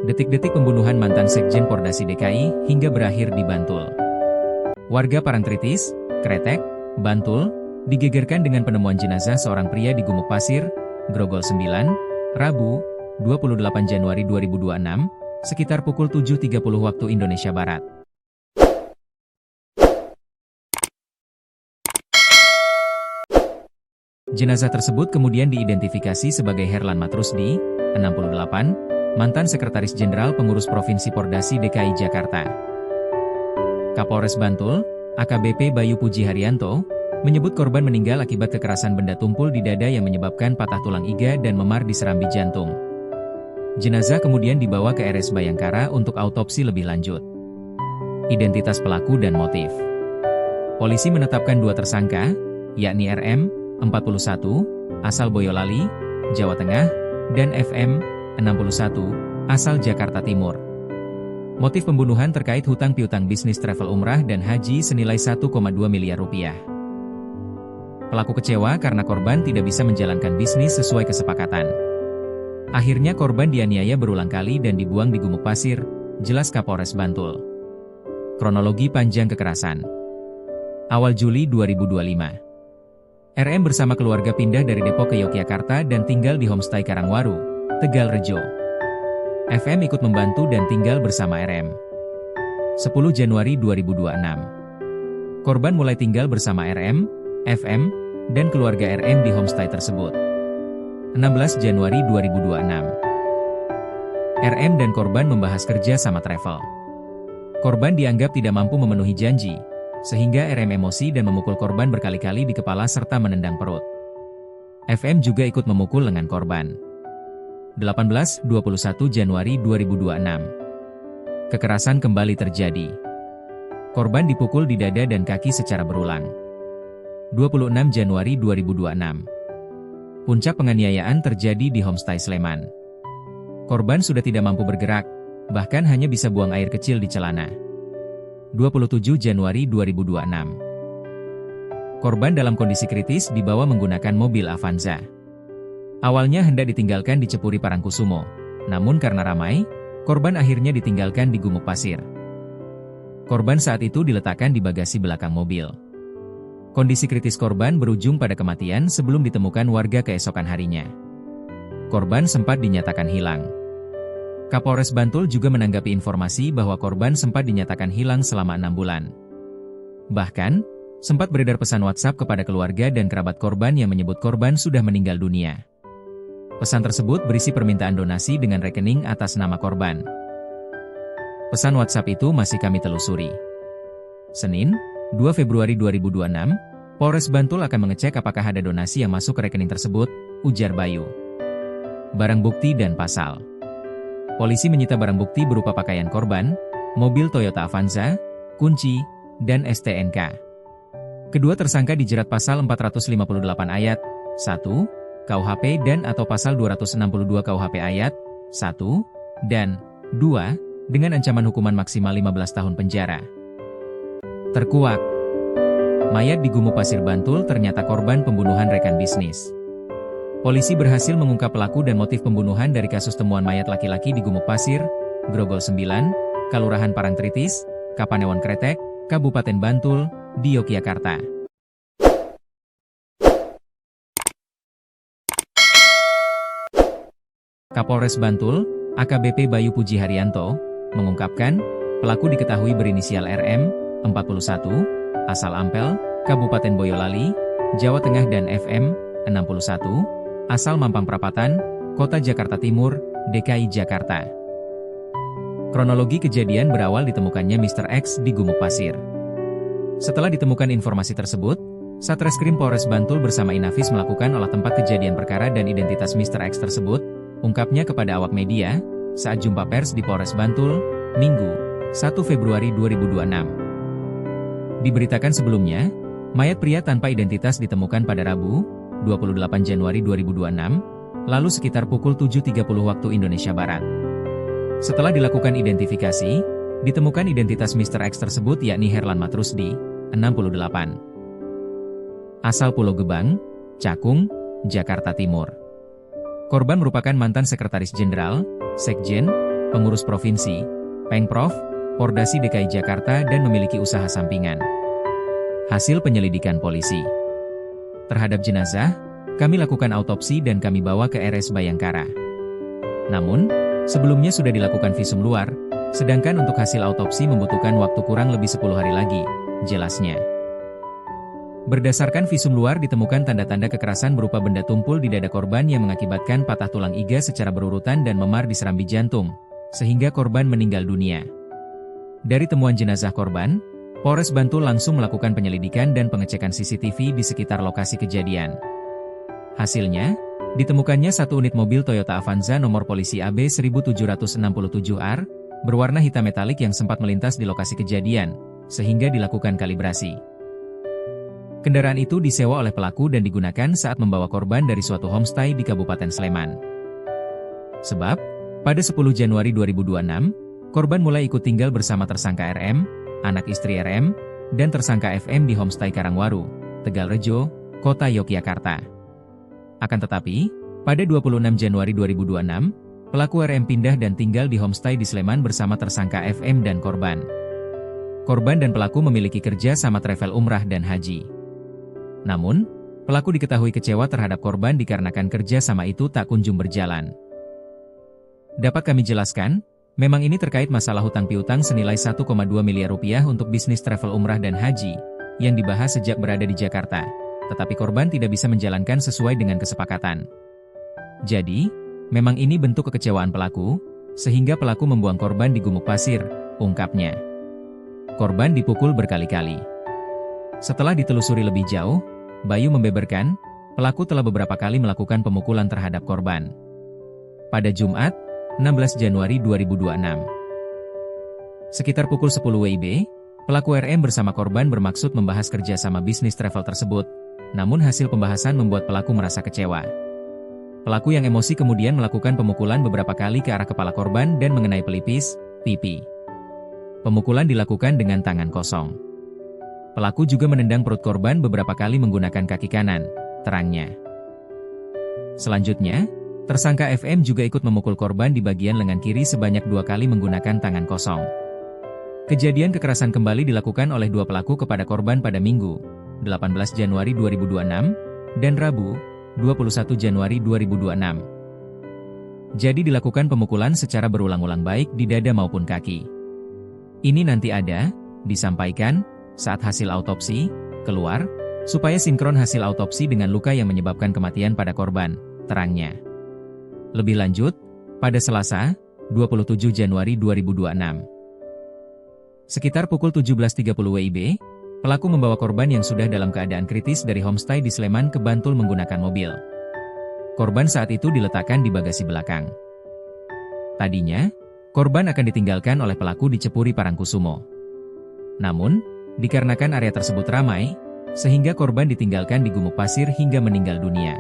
Detik-detik pembunuhan mantan Sekjen Pordasi DKI hingga berakhir di Bantul. Warga Parangtritis, Kretek, Bantul, digegerkan dengan penemuan jenazah seorang pria di Gumuk Pasir, Grogol 9, Rabu, 28 Januari 2026, sekitar pukul 7.30 waktu Indonesia Barat. Jenazah tersebut kemudian diidentifikasi sebagai Herlan Matrusdi, 68, mantan Sekretaris Jenderal Pengurus Provinsi Pordasi DKI Jakarta. Kapolres Bantul, AKBP Bayu Puji Haryanto, menyebut korban meninggal akibat kekerasan benda tumpul di dada yang menyebabkan patah tulang iga dan memar di serambi jantung. Jenazah kemudian dibawa ke RS Bayangkara untuk autopsi lebih lanjut. Identitas pelaku dan motif. Polisi menetapkan 2 tersangka, yakni RM, 41, asal Boyolali, Jawa Tengah, dan FM, 61, asal Jakarta Timur. Motif pembunuhan terkait hutang piutang bisnis travel umrah dan haji senilai 1,2 miliar rupiah. Pelaku kecewa karena korban tidak bisa menjalankan bisnis sesuai kesepakatan. Akhirnya korban dianiaya berulang kali dan dibuang di Gumuk Pasir, jelas Kapolres Bantul. Kronologi panjang kekerasan. Awal Juli 2025. RM bersama keluarga pindah dari Depok ke Yogyakarta dan tinggal di homestay Karangwaru, Tegal Rejo. FM ikut membantu dan tinggal bersama RM. 10 Januari 2026. Korban mulai tinggal bersama RM, FM, dan keluarga RM di homestay tersebut. 16 Januari 2026. RM dan korban membahas kerja sama travel. Korban dianggap tidak mampu memenuhi janji, sehingga RM emosi dan memukul korban berkali-kali di kepala serta menendang perut. FM juga ikut memukul lengan korban. 18-21 Januari 2026. Kekerasan kembali terjadi. Korban dipukul di dada dan kaki secara berulang. 26 Januari 2026. Puncak penganiayaan terjadi di homestay Sleman. Korban sudah tidak mampu bergerak, bahkan hanya bisa buang air kecil di celana. 27 Januari 2026. Korban dalam kondisi kritis dibawa menggunakan mobil Avanza. Awalnya hendak ditinggalkan di Cepuri Parangkusumo, namun karena ramai, korban akhirnya ditinggalkan di Gumuk Pasir. Korban saat itu diletakkan di bagasi belakang mobil. Kondisi kritis korban berujung pada kematian sebelum ditemukan warga keesokan harinya. Korban sempat dinyatakan hilang. Kapolres Bantul juga menanggapi informasi bahwa korban sempat dinyatakan hilang selama 6 bulan. Bahkan, sempat beredar pesan WhatsApp kepada keluarga dan kerabat korban yang menyebut korban sudah meninggal dunia. Pesan tersebut berisi permintaan donasi dengan rekening atas nama korban. Pesan WhatsApp itu masih kami telusuri. Senin, 2 Februari 2026, Polres Bantul akan mengecek apakah ada donasi yang masuk ke rekening tersebut, ujar Bayu. Barang bukti dan pasal. Polisi menyita barang bukti berupa pakaian korban, mobil Toyota Avanza, kunci, dan STNK. Kedua tersangka dijerat pasal 458 ayat 1 KUHP dan atau pasal 262 KUHP ayat 1 dan 2 dengan ancaman hukuman maksimal 15 tahun penjara. Terkuak. Mayat di Gumuk Pasir Bantul ternyata korban pembunuhan rekan bisnis. Polisi berhasil mengungkap pelaku dan motif pembunuhan dari kasus temuan mayat laki-laki di Gumuk Pasir, Grogol 9, Kelurahan Parangtritis, Kapanewon Kretek, Kabupaten Bantul, di Yogyakarta. Kapolres Bantul, AKBP Bayu Puji Haryanto, mengungkapkan, pelaku diketahui berinisial RM, 41, asal Ampel, Kabupaten Boyolali, Jawa Tengah dan FM, 61, asal Mampang Perapatan, Kota Jakarta Timur, DKI Jakarta. Kronologi kejadian berawal ditemukannya Mr. X di Gumuk Pasir. Setelah ditemukan informasi tersebut, Satreskrim Polres Bantul bersama Inafis melakukan olah tempat kejadian perkara dan identitas Mr. X tersebut, ungkapnya kepada awak media, saat jumpa pers di Polres Bantul, Minggu, 1 Februari 2026. Diberitakan sebelumnya, mayat pria tanpa identitas ditemukan pada Rabu, 28 Januari 2026, lalu sekitar pukul 7.30 waktu Indonesia Barat. Setelah dilakukan identifikasi, ditemukan identitas Mr. X tersebut yakni Herlan Matrusdi, 68. Asal Pulau Gebang, Cakung, Jakarta Timur. Korban merupakan mantan Sekretaris Jenderal, Sekjen, pengurus provinsi, Pengprov, Pordasi DKI Jakarta dan memiliki usaha sampingan. Hasil penyelidikan polisi. Terhadap jenazah, kami lakukan autopsi dan kami bawa ke RS Bayangkara. Namun, sebelumnya sudah dilakukan visum luar, sedangkan untuk hasil autopsi membutuhkan waktu kurang lebih 10 hari lagi, jelasnya. Berdasarkan visum luar ditemukan tanda-tanda kekerasan berupa benda tumpul di dada korban yang mengakibatkan patah tulang iga secara berurutan dan memar di serambi jantung, sehingga korban meninggal dunia. Dari temuan jenazah korban, Polres Bantul langsung melakukan penyelidikan dan pengecekan CCTV di sekitar lokasi kejadian. Hasilnya, ditemukannya satu unit mobil Toyota Avanza nomor polisi AB 1767R, berwarna hitam metalik yang sempat melintas di lokasi kejadian, sehingga dilakukan kalibrasi. Kendaraan itu disewa oleh pelaku dan digunakan saat membawa korban dari suatu homestay di Kabupaten Sleman. Sebab, pada 10 Januari 2026, korban mulai ikut tinggal bersama tersangka RM, anak istri RM, dan tersangka FM di homestay Karangwaru, Tegalrejo, Kota Yogyakarta. Akan tetapi, pada 26 Januari 2026, pelaku RM pindah dan tinggal di homestay di Sleman bersama tersangka FM dan korban. Korban dan pelaku memiliki kerja sama travel umrah dan haji. Namun, pelaku diketahui kecewa terhadap korban dikarenakan kerja sama itu tak kunjung berjalan. Dapat kami jelaskan, memang ini terkait masalah hutang piutang senilai 1,2 miliar rupiah untuk bisnis travel umrah dan haji, yang dibahas sejak berada di Jakarta, tetapi korban tidak bisa menjalankan sesuai dengan kesepakatan. Jadi, memang ini bentuk kekecewaan pelaku, sehingga pelaku membuang korban di gumuk pasir, ungkapnya. Korban dipukul berkali-kali. Setelah ditelusuri lebih jauh, Bayu membeberkan, pelaku telah beberapa kali melakukan pemukulan terhadap korban. Pada Jumat, 16 Januari 2026. Sekitar pukul 10 WIB, pelaku RM bersama korban bermaksud membahas kerjasama bisnis travel tersebut, namun hasil pembahasan membuat pelaku merasa kecewa. Pelaku yang emosi kemudian melakukan pemukulan beberapa kali ke arah kepala korban dan mengenai pelipis, pipi. Pemukulan dilakukan dengan tangan kosong. Pelaku juga menendang perut korban beberapa kali menggunakan kaki kanan, terangnya. Selanjutnya, tersangka FM juga ikut memukul korban di bagian lengan kiri sebanyak 2 kali menggunakan tangan kosong. Kejadian kekerasan kembali dilakukan oleh dua pelaku kepada korban pada Minggu, 18 Januari 2026, dan Rabu, 21 Januari 2026. Jadi dilakukan pemukulan secara berulang-ulang baik di dada maupun kaki. Ini nanti ada, disampaikan, saat hasil autopsi keluar, supaya sinkron hasil autopsi dengan luka yang menyebabkan kematian pada korban, terangnya. Lebih lanjut, pada Selasa, 27 Januari 2026. Sekitar pukul 17.30 WIB, pelaku membawa korban yang sudah dalam keadaan kritis dari homestay di Sleman ke Bantul menggunakan mobil. Korban saat itu diletakkan di bagasi belakang. Tadinya, korban akan ditinggalkan oleh pelaku di Cepuri Parangkusumo. Namun, dikarenakan area tersebut ramai, sehingga korban ditinggalkan di gumuk pasir hingga meninggal dunia.